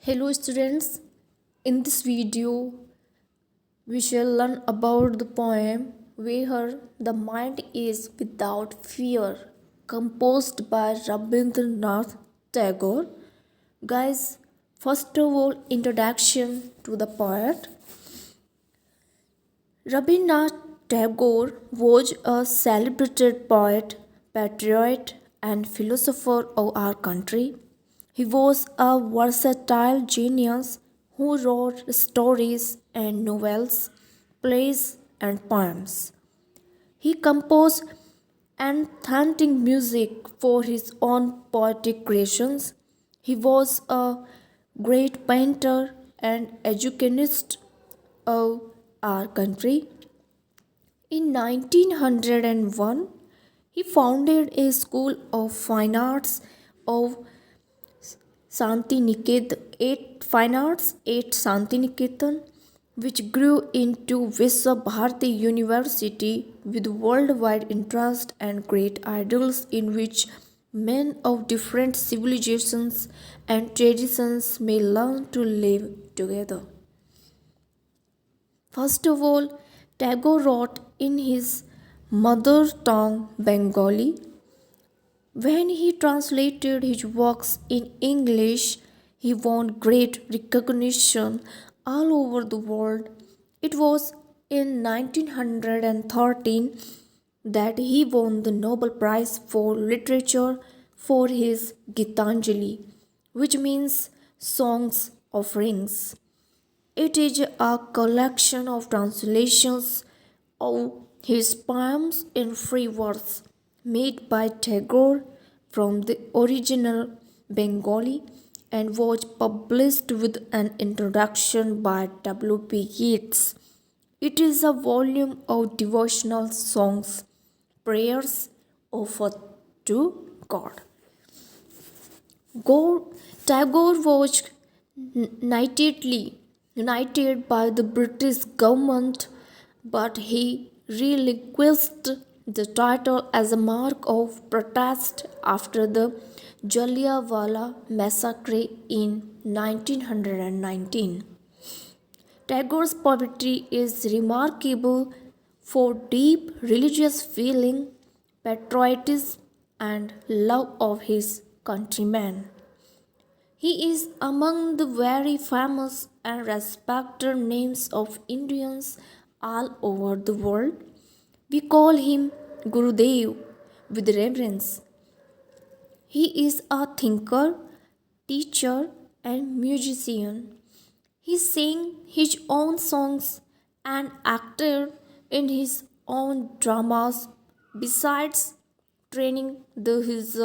Hello students, in this video we shall learn about the poem Where the Mind is Without Fear, composed by Rabindranath Tagore. Guys, first of all, introduction to the poet. Rabindranath Tagore was a celebrated poet, patriot, and philosopher of our country. He was a versatile genius who wrote stories and novels, plays, and poems. He composed authentic music for his own poetic creations. He was a great painter and educationist of our country. In 1901, he founded a school of fine arts of Fine Arts at Santiniketan, which grew into Visva University with worldwide interest and great idols in which men of different civilizations and traditions may learn to live together. First of all, Tagore wrote in his mother tongue Bengali. When he translated his works in English, he won great recognition all over the world. It was in 1913 that he won the Nobel Prize for Literature for his Gitanjali, which means songs offerings. It is a collection of translations of his poems in free verse made by Tagore from the original Bengali and was published with an introduction by W.P. Yeats. It is a volume of devotional songs, prayers offered to God. Tagore was knighted by the British government, but he relinquished the title as a mark of protest after the Jallianwala massacre in 1919. Tagore's poetry is remarkable for deep religious feeling, patriotism, and love of his countrymen. He is among the very famous and respected names of Indians all over the world. We call him Gurudev with reverence. He is a thinker, teacher, and musician. He sang his own songs and acted in his own dramas besides training his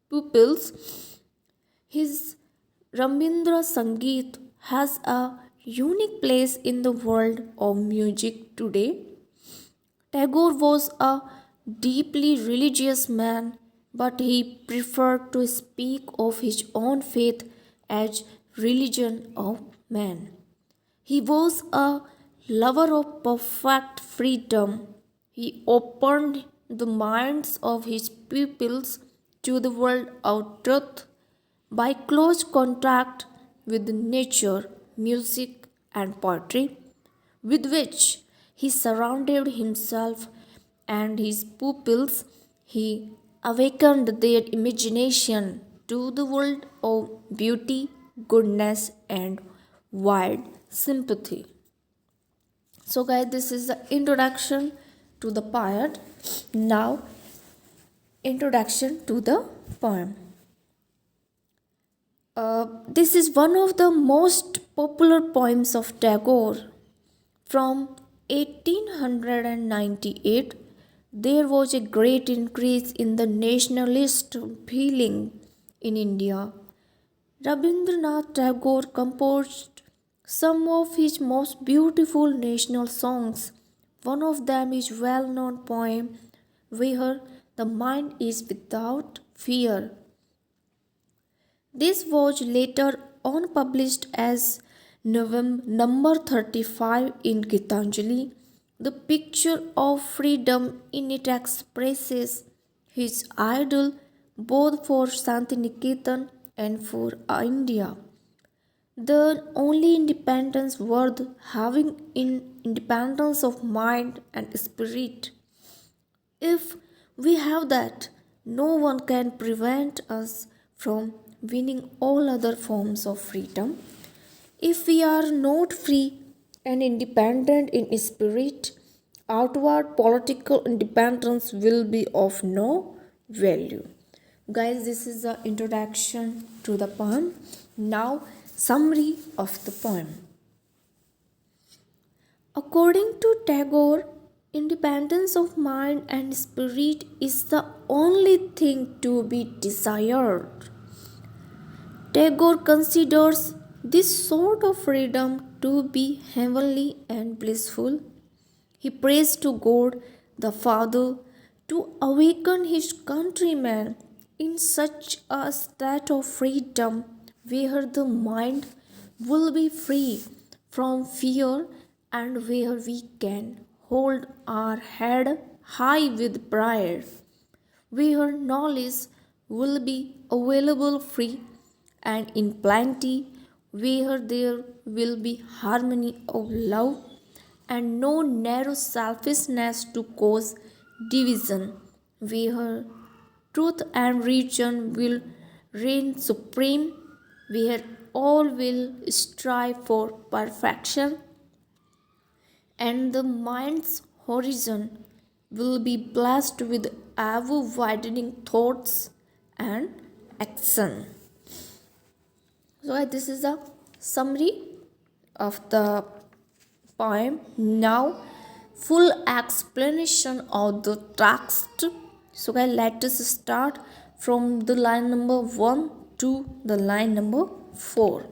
pupils. His Rabindra Sangeet has a unique place in the world of music today. Tagore was a deeply religious man, but he preferred to speak of his own faith as religion of man. He was a lover of perfect freedom. He opened the minds of his pupils to the world of truth by close contact with nature, music, and poetry, with which he surrounded himself and his pupils, he awakened their imagination to the world of beauty, goodness, and wide sympathy. So, guys, this is the introduction to the poet. Now, introduction to the poem. This is one of the most popular poems of Tagore. From 1898, there was a great increase in the nationalist feeling in India. Rabindranath Tagore composed some of his most beautiful national songs. One of them is well-known poem Where the Mind is Without Fear. This was later on published as number 35 in Gitanjali. The picture of freedom in it expresses his ideal both for Santiniketan and for India. The only independence worth having in independence of mind and spirit. If we have that, no one can prevent us from winning all other forms of freedom. If we are not free and independent in spirit, outward political independence will be of no value. Guys, this is the introduction to the poem. Now, summary of the poem. According to Tagore, independence of mind and spirit is the only thing to be desired. Tagore considers this sort of freedom to be heavenly and blissful. He prays to God the Father to awaken his countrymen in such a state of freedom where the mind will be free from fear and where we can hold our head high with pride, where knowledge will be available free and in plenty, where there will be harmony of love and no narrow selfishness to cause division, where truth and reason will reign supreme, where all will strive for perfection and the mind's horizon will be blessed with ever widening thoughts and action. So, this is a summary of the poem. Now, full explanation of the text. So, guys, let us start from the line number 1 to the line number 4.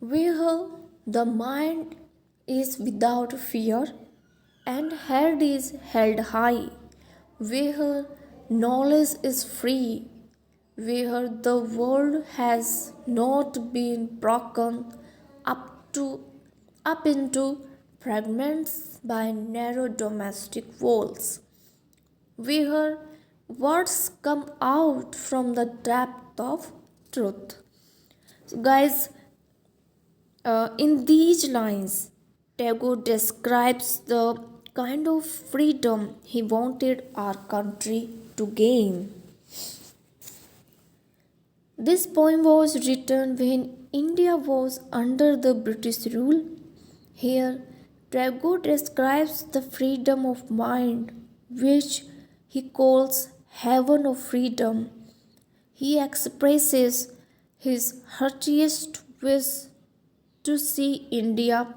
Where the mind is without fear and head is held high, where knowledge is free, where the world has not been broken up into fragments by narrow domestic walls, where words come out from the depth of truth. So, guys, in these lines, Tagore describes the kind of freedom he wanted our country to gain. This poem was written when India was under the British rule. Here, Tagore describes the freedom of mind, which he calls heaven of freedom. He expresses his heartiest wish to see India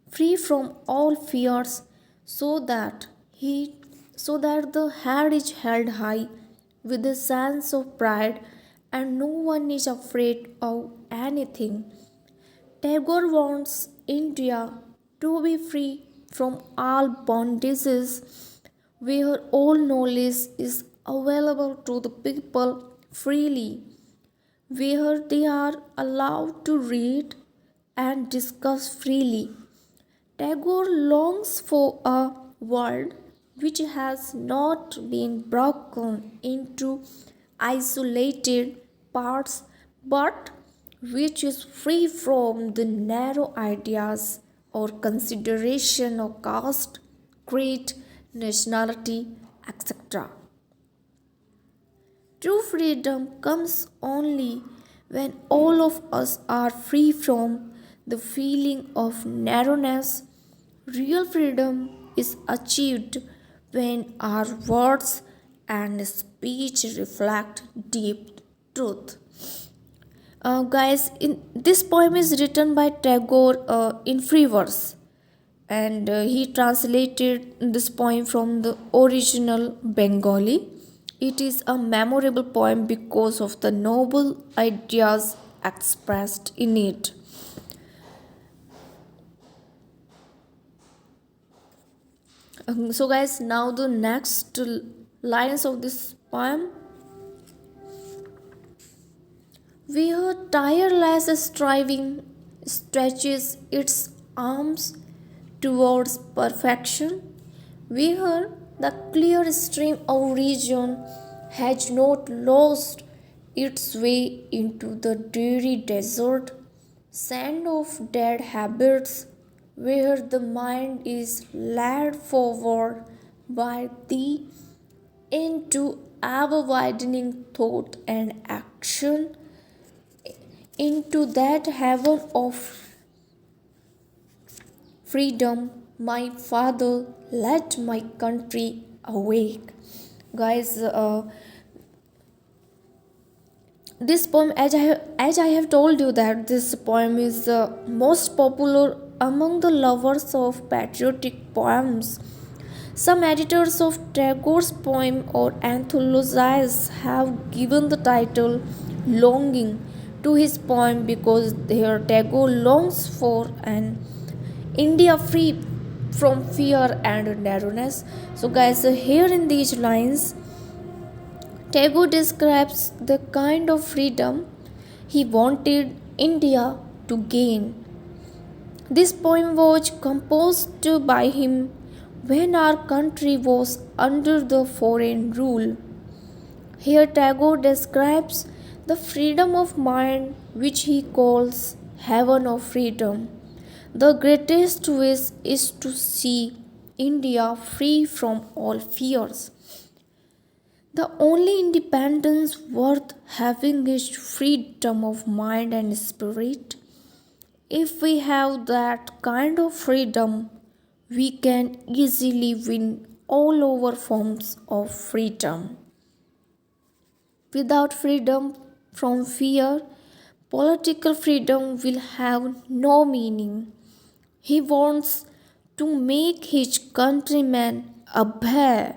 free from all fears so that the head is held high with a sense of pride and no one is afraid of anything. Tagore wants India to be free from all bondages, where all knowledge is available to the people freely, where they are allowed to read and discuss freely. Tagore longs for a world which has not been broken into isolated parts but which is free from the narrow ideas or consideration of caste, creed, nationality, etc. True freedom comes only when all of us are free from the feeling of narrowness. Real freedom is achieved when our words and speech reflect deep truth. Guys, in this poem is written by Tagore in free verse, and he translated this poem from the original Bengali. It is a memorable poem because of the noble ideas expressed in it. So, guys, now the next lines of this poem. Where tireless striving stretches its arms towards perfection, where the clear stream of reason has not lost its way into the dreary desert, sand of dead habits, where the mind is led forward by thee into ever widening thought and action, into that heaven of freedom, my father, let my country awake. Guys, this poem, as I have told you, that this poem is the most popular among the lovers of patriotic poems. Some editors of Tagore's poem or anthologies have given the title Longing to his poem because here Tagore longs for an India free from fear and narrowness. So, guys, here in these lines, Tagore describes the kind of freedom he wanted India to gain. This poem was composed by him when our country was under the foreign rule. Here, Tagore describes the freedom of mind which he calls heaven of freedom. The greatest wish is to see India free from all fears. The only independence worth having is freedom of mind and spirit. If we have that kind of freedom, we can easily win all over forms of freedom. Without freedom from fear, political freedom will have no meaning. He wants to make his countrymen obey,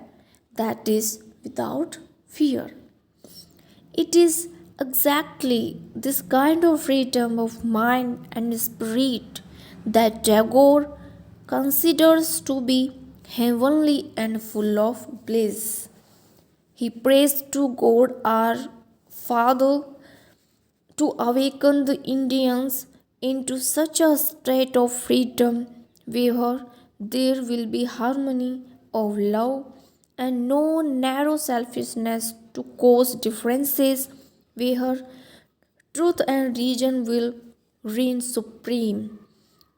that is, without fear. It is exactly this kind of freedom of mind and spirit that Tagore considers to be heavenly and full of bliss. He prays to God our Father to awaken the Indians into such a state of freedom where there will be harmony of love and no narrow selfishness to cause differences, where truth and reason will reign supreme,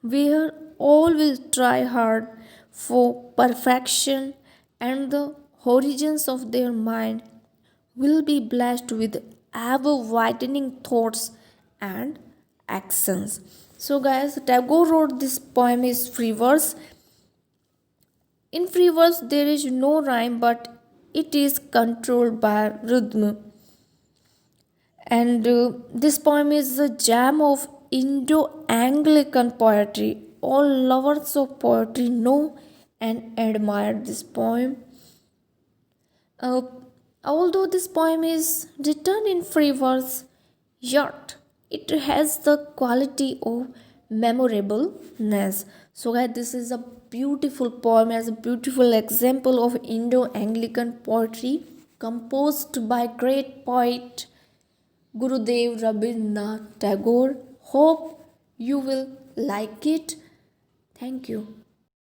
where all will try hard for perfection and the horizons of their mind will be blessed with ever widening thoughts and actions. So, guys, Tagore wrote this poem is free verse. In free verse, there is no rhyme, but it is controlled by rhythm. And this poem is a gem of Indo Anglican poetry. All lovers of poetry know and admire this poem. Uh, Although this poem is written in free verse, yet it has the quality of memorableness. So, guys, this is a beautiful poem as a beautiful example of Indo-Anglican poetry composed by great poet Gurudev Rabindranath Tagore. Hope you will like it. Thank you.